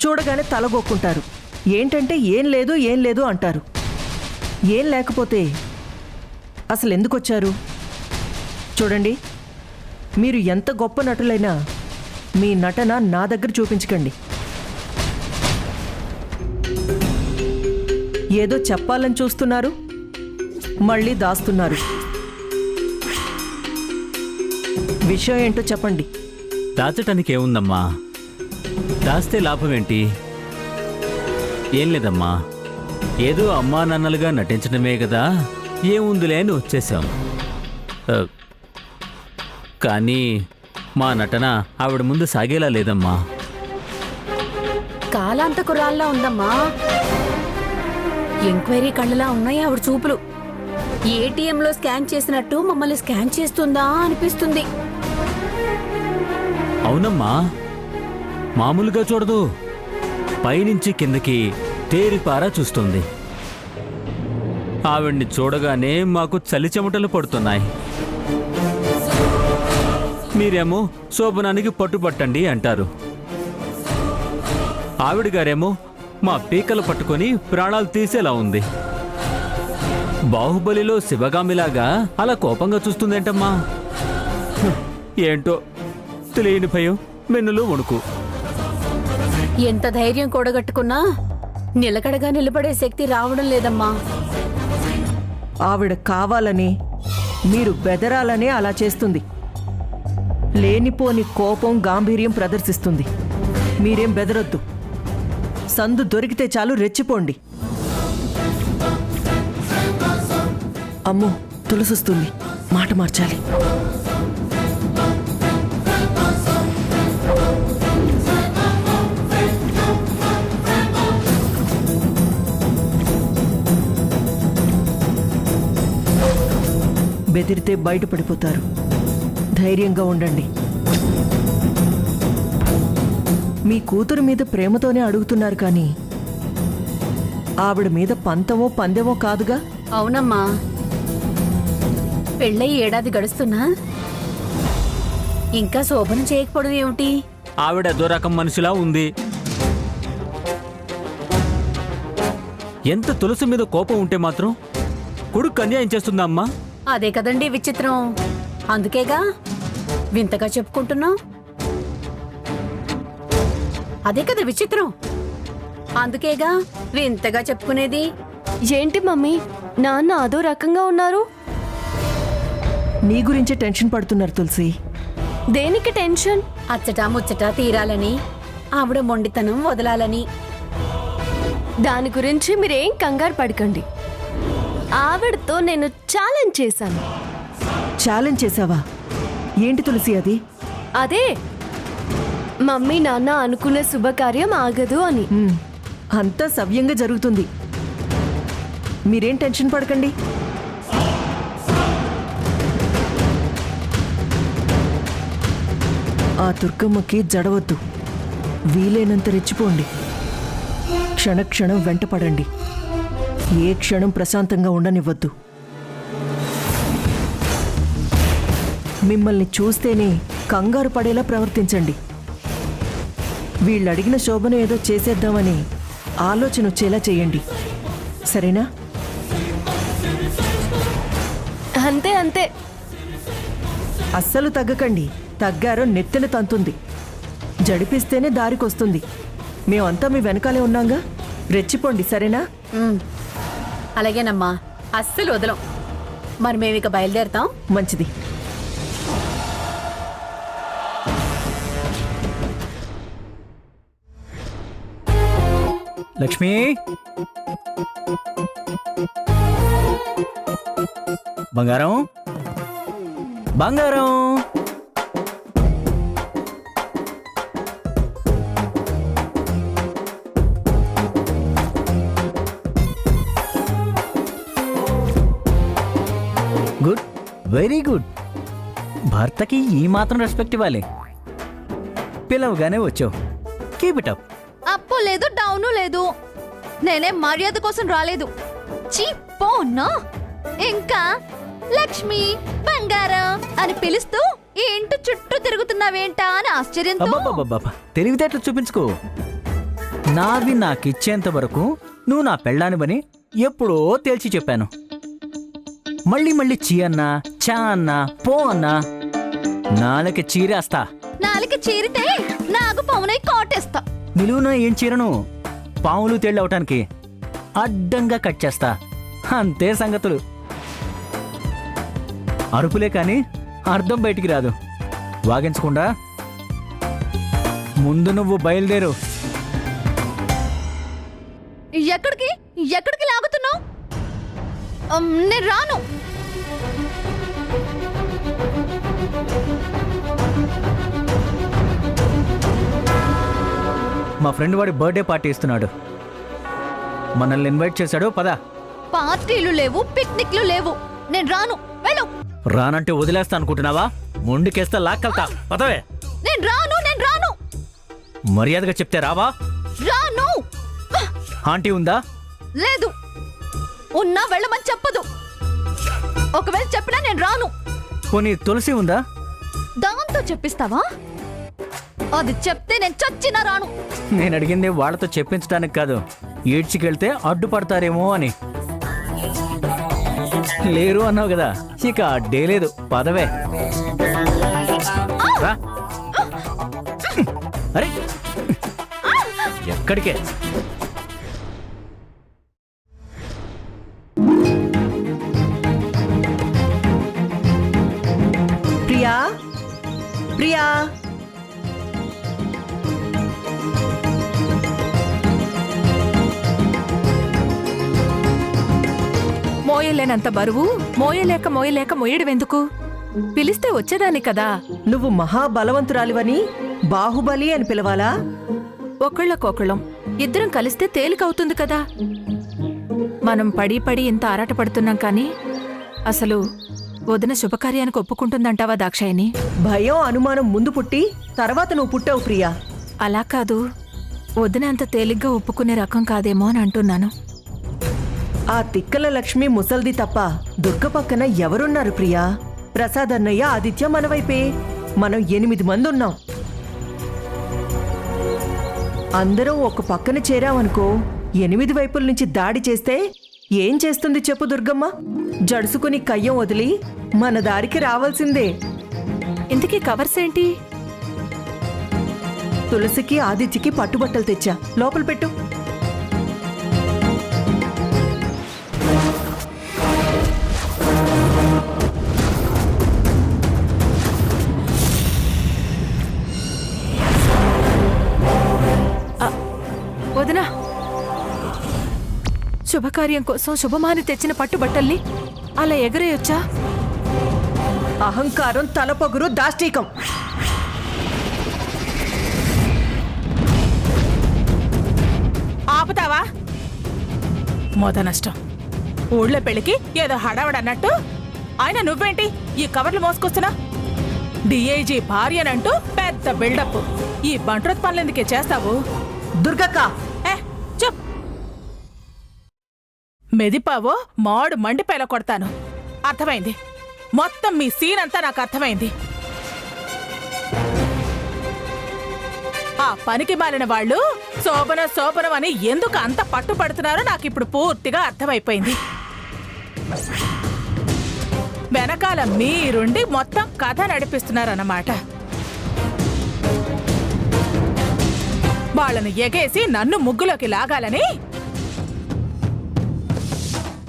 చూడగానే తలగొక్కుంటారు. ఏంటంటే ఏం లేదు అంటారు. ఏం లేకపోతే అసలు ఎందుకొచ్చారు? చూడండి, మీరు ఎంత గొప్ప నటులైనా మీ నటన నా దగ్గర చూపించకండి. ఏదో చెప్పాలని చూస్తున్నారు, మళ్ళీ దాస్తున్నారు. విషయం ఏంటో చెప్పండి. దాచటానికి ఏముందమ్మా? దాస్తే లాభం ఏంటి? ఏం లేదమ్మా, ఏదో అమ్మా నాన్నలుగా నటించడమే కదా, ఏముందిలే అని వచ్చేసాం. కానీ మా నటన ఆవిడ ముందు సాగేలా లేదమ్మా. కాలాంతకురాల్లా ఉందమ్మా. ఎంక్వైరీ కళ్ళలా ఉన్నాయి ఆవిడ చూపులు. ఏటీఎంలో స్కాన్ చేసినట్టు మమ్మల్ని స్కాన్ చేస్తుందా అనిపిస్తుంది. అవునమ్మా, మామూలుగా చూడదు, పైనుంచి కిందకి తేరిపారా చూస్తుంది. ఆవిడ్ని చూడగానే మాకు చలి చెమటలు పడుతున్నాయి. మీరేమో శోభనానికి పట్టుపట్టండి అంటారు, ఆవిడ గారేమో మా పీకలు పట్టుకొని ప్రాణాలు తీసేలా ఉంది. బాహుబలిలో శివగామిలాగా అలా కోపంగా చూస్తుందేంటమ్మా? ఏంటో తెలియని భయం, మెన్నులో వణుకు. ఎంత ధైర్యం కూడగట్టుకున్నా నిలకడగా నిలబడే శక్తి రావడం లేదమ్మా. ఆవిడ కావాలని, మీరు బెదరాలనే అలా చేస్తుంది. లేనిపోని కోపం, గాంభీర్యం ప్రదర్శిస్తుంది. మీరేం బెదరొద్దు. సందు దొరికితే చాలు రెచ్చిపోండి. అమ్మో, తులసొస్తుంది, మాట మార్చాలి. బెదిరితే బయటపడిపోతారు. ధైర్యంగా ఉండండి. మీ కూతురు మీద ప్రేమతోనే అడుగుతున్నారు కానీ ఆవిడ మీద పంతమో పందెమో కాదుగా. అవునమ్మా, పెళ్ళై ఏడాది గడుస్తున్నా ఇంకా శోభనం చేయకపోవడం ఏమిటి? ఆవిడ అదో రకం మనిషిలా ఉంది. ఎంత తులసి మీద కోపం ఉంటే మాత్రం కొడుకు అన్యాయం చేస్తుందా అమ్మా? అదే కదండి విచిత్రం. అందుకేగా వింతగా చెప్పుకుంటున్నాం. అదే కదా విచిత్రం, అందుకేగా వింతగా చెప్పుకునేది. ఏంటి మమ్మీ, నాన్న అదో రకంగా ఉన్నారు? నీ గురించే టెన్షన్ పడుతున్నారు తులసి. దేనికి టెన్షన్? అచ్చట ముచ్చట తీరాలని, ఆవిడ మొండితనం వదలాలని. దాని గురించి మీరేం కంగారు పడకండి. ఆవిడతో నేను ఛాలెంజ్ చేశాను. ఛాలెంజ్ చేసావా? ఏంటి తులసి అది? అదే మమ్మీ నాన్న అనుకునే శుభకార్యం ఆగదు అని. అంతా సవ్యంగా జరుగుతుంది. మీరేం టెన్షన్ పడకండి. ఆ దుర్గమ్మకి జడవద్దు. వీలైనంత రెచ్చిపోండి. క్షణక్షణం వెంటపడండి. ఏ క్షణం ప్రశాంతంగా ఉండనివ్వద్దు. మిమ్మల్ని చూస్తేనే కంగారు పడేలా ప్రవర్తించండి. వీళ్ళు అడిగిన శోభను ఏదో చేసేద్దామని ఆలోచన వచ్చేలా చేయండి. సరేనా? అంతే అంతే. అస్సలు తగ్గకండి. తగ్గారో నెత్తిన తంతుంది. జడిపిస్తేనే దారికొస్తుంది. మేమంతా మీ వెనకాలే ఉన్నాగా. రెచ్చిపోండి, సరేనా? అలాగేనమ్మా, అస్సలు వదలం. మరి మేమిక బయలుదేరతాం. మంచిది. లక్ష్మి, బంగారం, బంగారం. Good, very good. భర్తకి ఈ మాత్రం రెస్పెక్ట్ ఇవ్వాలి. పిలవగానే వచ్చావు. Keep it up. అప్పు లేదు, డౌను లేదు. నేనే మర్యాద కోసం రాలేదు. చీపోన్నా ఇంకా లక్ష్మి, బంగారం అని పిలుస్తూ ఈ ఇంటి చుట్టూ తిరుగుతున్నావేంటా అని ఆశ్చర్యంతో. తెలివితేటలు చూపించుకో. నాది నాకిచ్చేంత వరకు నువ్వు నా పెళ్ళానివని ఎప్పుడో తేల్చి చెప్పాను. మళ్ళీ మళ్ళీ చీ అన్నా, చా అన్నా, పో అన్నా నాలకి చీరేస్తా. నాలుక చీరితే నాగు పవనై కోటేస్తా. నిలువున ఏం చీరను పాములు తేళ్ళవటానికి అడ్డంగా కట్ చేస్తా. అంతే సంగతులు. అరుపులే కాని అర్థం బయటికి రాదు. వాగించకుండా ముందు నువ్వు బయలుదేరు. ఎక్కడికి ఎక్కడికి లాగుతున్నావు? నేను రాను. మా ఫ్రెండ్ వాడి బర్త్డే పార్టీ ఇస్తున్నాడు. మనల్ని ఇన్వైట్ చేశాడు. పద. పార్టీలు లేవు, పిక్నిక్లు లేవు. నేను రాను. వెళ్ళు. రానంటే వదిలేస్తా అనుకుంటున్నావా? మొండికేస్తా లాక్కెళ్తా. పదవే. నేను రాను. నేను రాను. మర్యాదగా చెప్తే రావా? రాను. ఆంటీ ఉందా? లేదు. ఉన్నా వెళ్ళమని చెప్పదు. ఒకవేళ చెప్పినా నేను రాను. పోనీ తులసి ఉందా? దాంతో చెప్పిస్తావా? అది చెప్తే నేను చచ్చినా రాను. నేను అడిగింది వాళ్ళతో చెప్పించడానికి కాదు, ఏడ్చికెళ్తే అడ్డుపడతారేమో అని. లేరు అన్నావు కదా, ఇక అడ్డే లేదు. పదవే. రా. అరే ఎక్కడికే? ప్రియా, ప్రియా, మోయలేనంత బరువు మోయలేక మోయడవెందుకు? పిలిస్తే వచ్చేదాన్ని కదా. నువ్వు మహాబలవంతురాలివని బాహుబలి అని పిలవాలా? ఒకళ్ళకొకళ్ళం ఇద్దరం కలిస్తే తేలికవుతుంది కదా. మనం పడి పడి ఇంత ఆరాటపడుతున్నాం కానీ అసలు వదిన శుభకార్యానికి ఒప్పుకుంటుందంటావా దాక్షాయిని? భయం అనుమానం ముందు పుట్టి తర్వాత నువ్వు పుట్టావు ప్రియా. అలా కాదు, వదిన అంత తేలిగ్గా ఒప్పుకునే రకం కాదేమో అని అంటున్నాను. ఆ తిక్కల లక్ష్మి ముసల్ది తప్ప దుర్గ పక్కన ఎవరున్నారు ప్రియా? ప్రసాద్ అన్నయ్య, ఆదిత్య మన వైపే. మనం 8 మంది ఉన్నాం. అందరం ఒక పక్కన చేరామనుకో, 8 వైపుల నుంచి దాడి చేస్తే ఏం చేస్తుంది చెప్పు దుర్గమ్మ? జడుసుకుని కయ్యం వదిలి మన దారికి రావాల్సిందే. ఇంతకీ కవర్స్ ఏంటి? తులసికి ఆదిత్యకి పట్టుబట్టలు తెచ్చా, లోపల పెట్టు. వదినా, శుభకార్యం కోసం శుభమాని తెచ్చిన పట్టుబట్టల్ని అలా ఎగరేయొచ్చా? అహంకారం, తలపొగురు, దాష్టీకం. ఆపుతావా? మోత నష్టం. ఊళ్ళో పెళ్లికి ఏదో హడావడన్నట్టు ఆయన నువ్వేంటి ఈ కవర్లు మోసుకొస్తున్నా? డిఐజీ భార్యనంటూ పెద్ద బిల్డప్. ఈ బంట్రోత్ పనులెందుకే చేస్తావు? దుర్గక్క, చెప్. మెదిపావో మాడు మండిపేల కొడతాను. అర్థమైంది. మొత్తం మీ సీన్ అంతా నాకు అర్థమైంది. ఆ పనికి మాలిన వాళ్ళు శోభనం అని ఎందుకు అంత పట్టుపడుతున్నారో నాకిప్పుడు పూర్తిగా అర్థమైపోయింది. వెనకాల మీరుండి మొత్తం కథ నడిపిస్తున్నారన్నమాట. వాళ్ళను ఎగేసి నన్ను ముగ్గులోకి లాగాలని,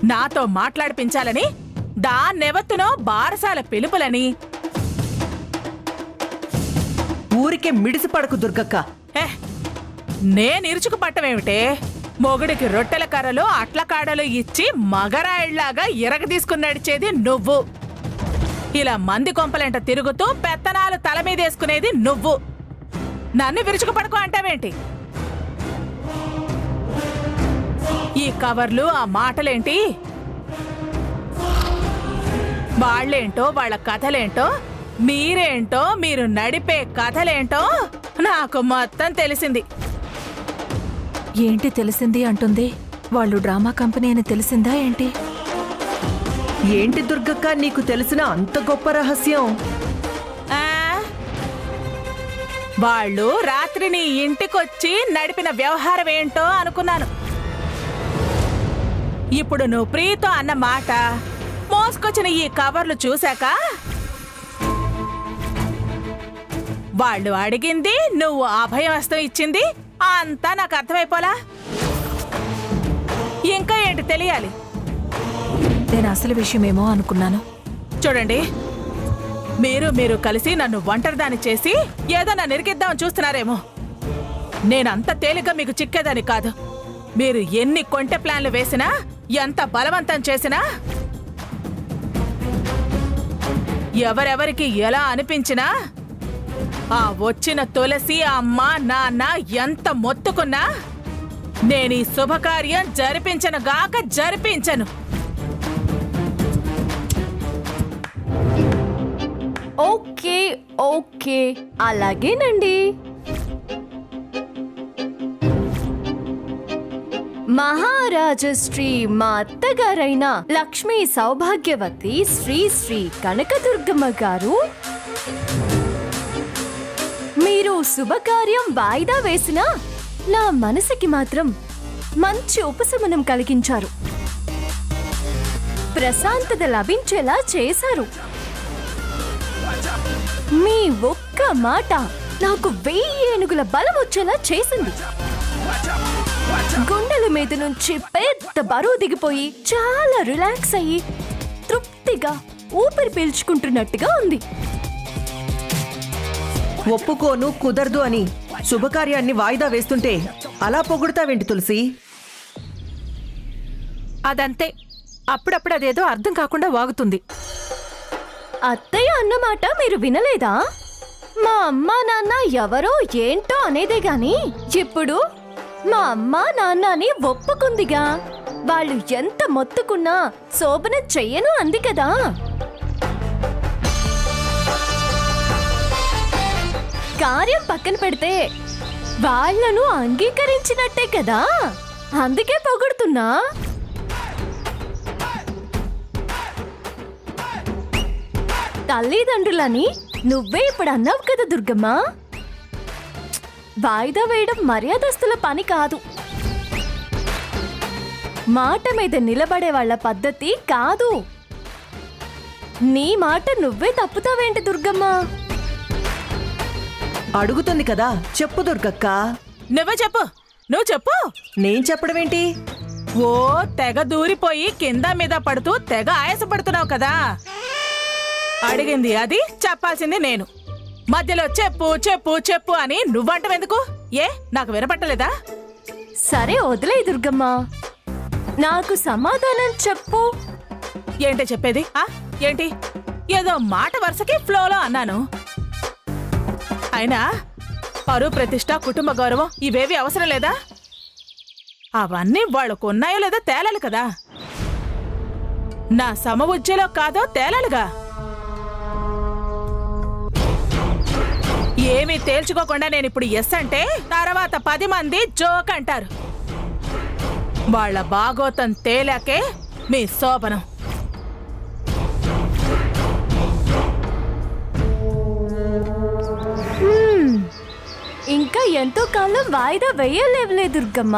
నాతో మాట్లాడిపించాలని, దాన్నెవత్తునో బారసాల పిలుపులని. ఊరికే మిడిసి పడకు దుర్గక్క. నేనిరుచుకు పట్టమేమిటే? మొగుడికి రొట్టెల కర్రలు అట్ల కాడలు ఇచ్చి మగరాయిళ్లాగా ఇరగదీసుకుని నడిచేది నువ్వు. ఇలా మంది కొంపలెంట తిరుగుతూ పెత్తనాలు తల మీదేసుకునేది నువ్వు. నన్ను విరుచుకు పడుకో అంటావేంటి? ఈ కవర్లు, ఆ మాటలేంటి? వాళ్ళేంటో, వాళ్ళ కథలేంటో, మీరేంటో, మీరు నడిపే కథలేంటో నాకు మొత్తం తెలిసింది. ఏంటి తెలిసింది అంటుంది? వాళ్ళు డ్రామా కంపెనీ అని తెలిసిందా ఏంటి? ఏంటి దుర్గక్క నీకు తెలిసిన అంత గొప్ప రహస్యం? వాళ్ళు రాత్రి నీ ఇంటికొచ్చి నడిపిన వ్యవహారం ఏంటో అనుకున్నాను. ఇప్పుడు నువ్వు ప్రీతో అన్న మాట, మోసుకొచ్చిన ఈ కవర్లు చూశాక వాళ్ళు అడిగింది, నువ్వు అభయహస్తం ఇచ్చింది అంతా నాకు అర్థమైపోలా. ఇంకా ఏంటి తెలియాలి? నేను అసలు విషయమేమో అనుకున్నాను. చూడండి, మీరు కలిసి నన్ను ఒంటరిదాన్ని చేసి ఏదో నన్ను ఇరికిద్దామని చూస్తున్నారేమో. నేనంత తేలిగ్గా మీకు చిక్కేదని కాదు. మీరు ఎన్ని కొంటె ప్లాన్లు వేసినా, ఎంత బలవంతం చేసినా, ఎవరెవరికి ఎలా అనిపించినా, ఆ వచ్చిన తులసి అమ్మ నాన్న ఎంత మొత్తుకున్నా నేనీ శుభకార్యం జరిపించను గాక జరిపించను. ఓకే ఓకే, అలాగేనండి. మహారాజశ్రీ మా అత్తగారైన లక్ష్మీ సౌభాగ్యవతి శ్రీ శ్రీ కనకదుర్గమ్మ గారు, మీరు శుభకార్యం వాయిదా వేసినా నా మనసుకి మాత్రం మంచి ఉపశమనం కలిగించారు, ప్రశాంతత లభించేలా చేశారు. మీ ఒక్క మాట నాకు 1000 ఏనుగుల బలం వచ్చేలా చేసింది. గుండెల మీద నుంచి పెద్ద బరువు దిగిపోయి చాలా రిలాక్స్ అయ్యి తృప్తిగా ఊపిరి పీల్చుకుంటున్నట్టుగా ఉంది. ఒప్పుకోను, కుదరదు అని శుభకార్యాన్ని వాయిదా వేస్తుంటే అలా పొగుడుతావేంటి తులసి? అదంతే, అప్పుడప్పుడు అదేదో అర్థం కాకుండా వాగుతుంది. అత్తయ్య అన్నమాట మీరు వినలేదా? మా అమ్మా నాన్న ఎవరో ఏంటో అనేదే గాని ఇప్పుడు మా అమ్మా నాన్న అని ఒప్పుకుందిగా. వాళ్ళు ఎంత మొత్తుకున్నా శోభన చెయ్యను అంది కదా. కార్యం పక్కన పెడితే వాళ్లను అంగీకరించినట్టే కదా, అందుకే పొగుడుతున్నా. తల్లిదండ్రులని నువ్వే ఇప్పుడు అన్నావు కదా దుర్గమ్మ. వాయిదా వేయడం మర్యాదస్తుల పని కాదు, మాట మీద నిలబడే వాళ్ళ పద్ధతి కాదు. నీ మాట నువ్వే తప్పుతావేంటి దుర్గమ్మ? అడుగుతుంది కదా, చెప్పు దుర్గక్క. నువ్వే చెప్పు, నువ్వు చెప్పు. నేను చెప్పడమేంటి? ఓ తెగ దూరిపోయి కింద మీద పడుతూ తెగ ఆయాసపడుతున్నావు కదా. అడిగింది అది, చెప్పాల్సింది నేను. మధ్యలో చెప్పు చెప్పు చెప్పు అని నువ్వంటవెందుకు? ఏ నాకు వినపట్టలేదా? సరే వదిలే దుర్గమ్మ, నాకు సమాధానం చెప్పు. ఏంటి చెప్పేది? ఏంటి? ఏదో మాట వరుసకి ఫ్లోలో అన్నాను. అయినా పరువు ప్రతిష్ట, కుటుంబ గౌరవం ఇవేవి అవసరం లేదా? అవన్నీ వాళ్ళకు ఉన్నాయో లేదో తేలాలి కదా. నా సమవుజ్జలో కాదో తేలాలిగా. ఏమీ తేల్చుకోకుండా నేను ఇప్పుడు ఎస్ అంటే తర్వాత 10 మంది జోక్ అంటారు. వాళ్ళ బాగోతం తేలాకే మీ శోభనం. ఇంకా ఎంతో కాలం వాయిదా వేయలేవులే దుర్గమ్మ.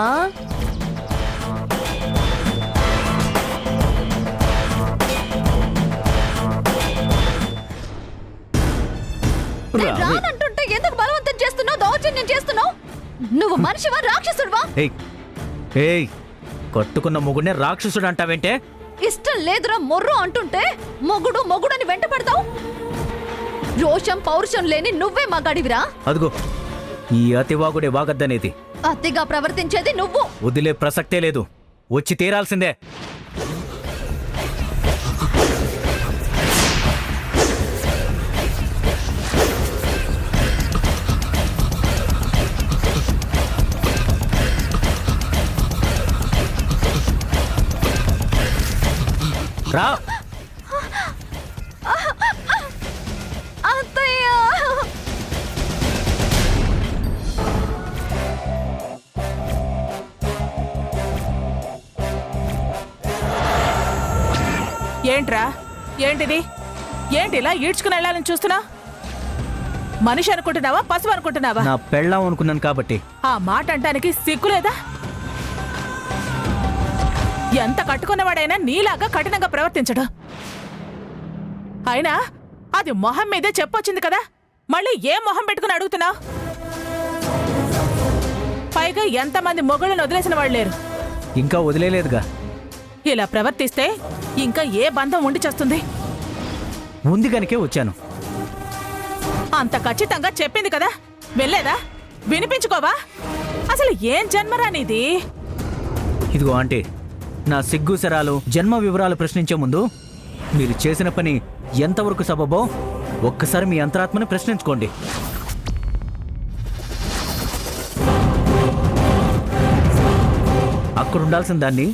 రానంటుంటే ఎందుకు బలవంతం చేస్తున్నావు, దౌర్జన్యం చేస్తున్నావు? నువ్వు మనిషివా రాక్షసుడివా? కట్టుకున్న మొగుడినే రాక్షసుడు అంటావేంటే? ఇష్టం లేదురా మొర్రు అంటుంటే మొగుడు మొగుడని వెంట పడతావు. రోషం పౌరుషం లేని నువ్వే మగాడివిరా. అదిగో ఈ అతివాగుడే వాగద్దనేది. అతిగా ప్రవర్తించేది నువ్వు. వదిలే ప్రసక్తే లేదు, వచ్చి తీరాల్సిందే. రా. అత్తయ్య, ఏంట్రా? ఏంటిది? ఏంటిలా ఈడ్చుకుని వెళ్ళాలని చూస్తున్నా? మనిషి అనుకుంటున్నావా పశువు అనుకుంటున్నావా? నా పెళ్ళాం అనుకున్నాను కాబట్టి. ఆ మాట అంటానికి సిగ్గులేదా? ఎంత కట్టుకున్నవాడైనా నీలాగా కఠినంగా ప్రవర్తించడు. అయినా అది మొహం మీదే చెప్పొచ్చింది కదా, మళ్ళీ ఏ మొహం పెట్టుకుని అడుగుతున్నావు? పైగా ఎంతమంది మొగుళ్ళని వదిలేసిన వాళ్ళు లేరు. ఇంకా వదిలేలేదుగా. ఇలా ప్రవర్తిస్తే ఇంకా ఏ బంధం ఉండి చేస్తుంది? ఉంది కనుకే వచ్చాను. అంత ఖచ్చితంగా చెప్పింది కదా, వెళ్ళేదా? వినిపించుకోవా? అసలు ఏం జన్మరా నీది? ఇదిగో ఆంటీ, నా సిగ్గు శరాలు జన్మ వివరాలు ప్రశ్నించే ముందు మీరు చేసిన పని ఎంతవరకు సబబో ఒక్కసారి మీ అంతరాత్మని ప్రశ్నించుకోండి. అక్కడుండాల్సిన దాన్ని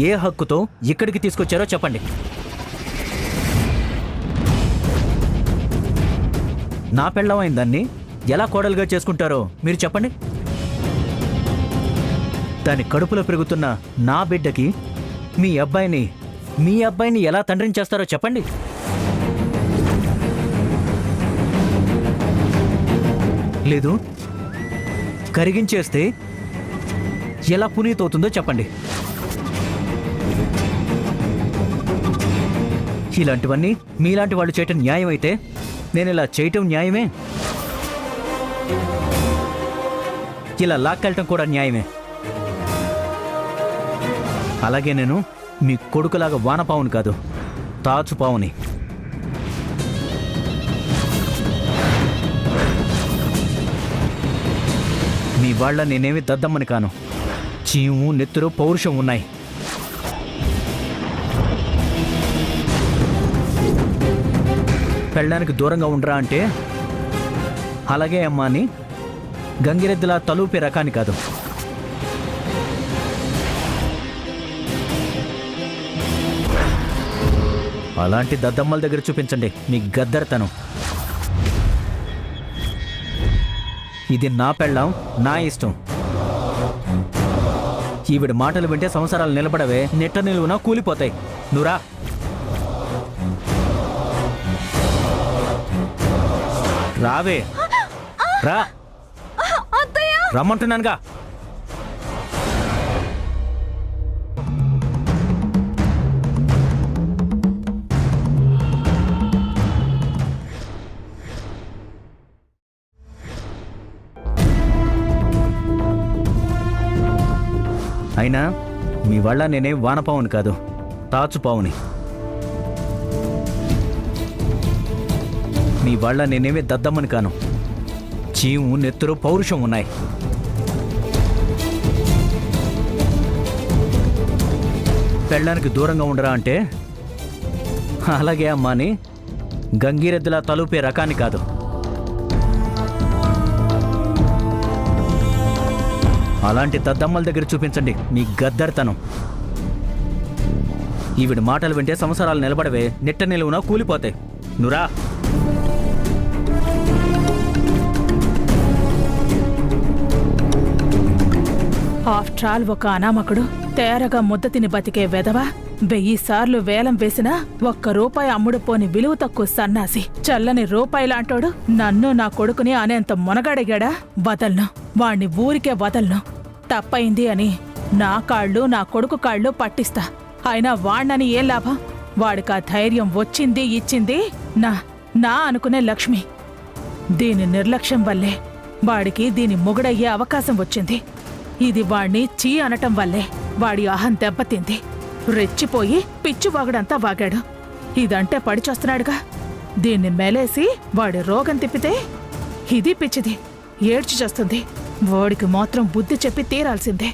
ఏ హక్కుతో ఇక్కడికి తీసుకొచ్చారో చెప్పండి. నా పెళ్ళమైన దాన్ని ఎలా కోడలుగా చేసుకుంటారో మీరు చెప్పండి. దాని కడుపులో పెరుగుతున్న నా బిడ్డకి మీ అబ్బాయిని ఎలా తండ్రిని చేస్తారో చెప్పండి. లేదు, కరిగించేస్తే ఎలా పునీతవుతుందో చెప్పండి. ఇలాంటివన్నీ మీలాంటి వాళ్ళు చేయటం న్యాయం అయితే నేను ఇలా చేయటం న్యాయమే. ఇలా లాక్కెళ్ళటం కూడా న్యాయమే. అలాగే నేను మీ కొడుకులాగా వానపావుని కాదు, తాచుపావుని. మీ వాళ్ళ నేనేమి దద్దమ్మని కాను. చీము, నెత్తురు, పౌరుషం ఉన్నాయి. పెళ్ళడానికి దూరంగా ఉండరా అంటే అలాగే అమ్మాని గంగిరెద్దులా తలూపే రకాన్ని కాదు. అలాంటి దద్దమ్మల దగ్గర చూపించండి మీ గద్దరతనం. ఇది నా పెళ్ళాం, నా ఇష్టం. ఈవిడ మాటలు వింటే సంవత్సరాలు నిలబడవే, నెట్ట నిలువున కూలిపోతాయి. నువ్వురా. రావే, రా. రమ్మంటున్నానుగా. అయినా మీ వాళ్ళ నేనే వానపావుని కాదు, తాచుపావుని. మీ వాళ్ళ నేనేమే దద్దమ్మని కాను. చీము, నెత్తురు, పౌరుషం ఉన్నాయి. పెళ్ళానికి దూరంగా ఉండరా అంటే అలాగే అమ్మాని గంగిరెద్దులా తలూపే రకాన్ని కాదు. అలాంటి దద్దమ్మల దగ్గర చూపించండి మీ గద్దరితనం. ఈవిడ మాటలు వింటే సంవత్సరాలు నిలబడవే, నెట్ట నిలువున కూలిపోతాయి. నువ్వురా. ఆఫ్టర్ ఆల్ ఒక అనామకుడు తేరగా ముద్ద తిని బతికే వెధవ 1000 సార్లు వేలం వేసినా ₹1 అమ్ముడుపోని విలువ తక్కువ సన్నాసి చల్లని రూపాయిలాంటోడు నన్ను నా కొడుకుని అనేంత మొనగడిగాడా? వదలను, వాణ్ణి ఊరికే వదలను. తప్పయింది అని నా కాళ్ళు, నా కొడుకు కాళ్ళు పట్టిస్తా. అయినా వాణ్ణని ఏం లాభం? వాడికా ధైర్యం వచ్చింది, ఇచ్చింది నా అనుకునే లక్ష్మి. దీని నిర్లక్ష్యం వల్లే వాడికి దీని మొగుడయ్యే అవకాశం వచ్చింది. ఇది వాణ్ణి చీ అనటం వల్లే వాడి అహం దెబ్బతింది. రెచ్చిపోయి పిచ్చి వాగుడంతా వాగాడు. ఇదంటే పడిచొస్తున్నాడుగా. దీన్ని మెలేసి వాడి రోగం తిప్పితే ఇది పిచ్చిది ఏడ్చి చేస్తుంది. వాడికి మాత్రం బుద్ధి చెప్పి తీరాల్సిందే.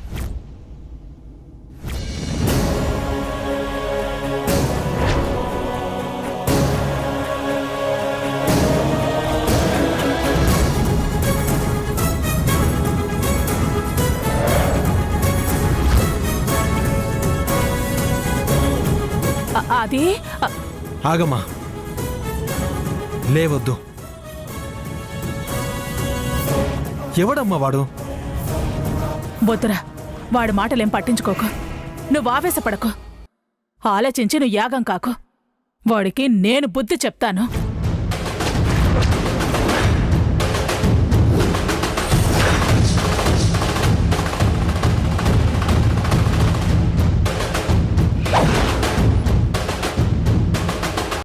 అది ఆగమ్మా, లేవద్దు. ఎవడమ్మా వాడు? వద్దురా, వాడి మాటలేం పట్టించుకోకు. నువ్వు ఆవేశపడకు. ఆలోచించి నువ్వు యాగం కాకు. వాడికి నేను బుద్ధి చెప్తాను.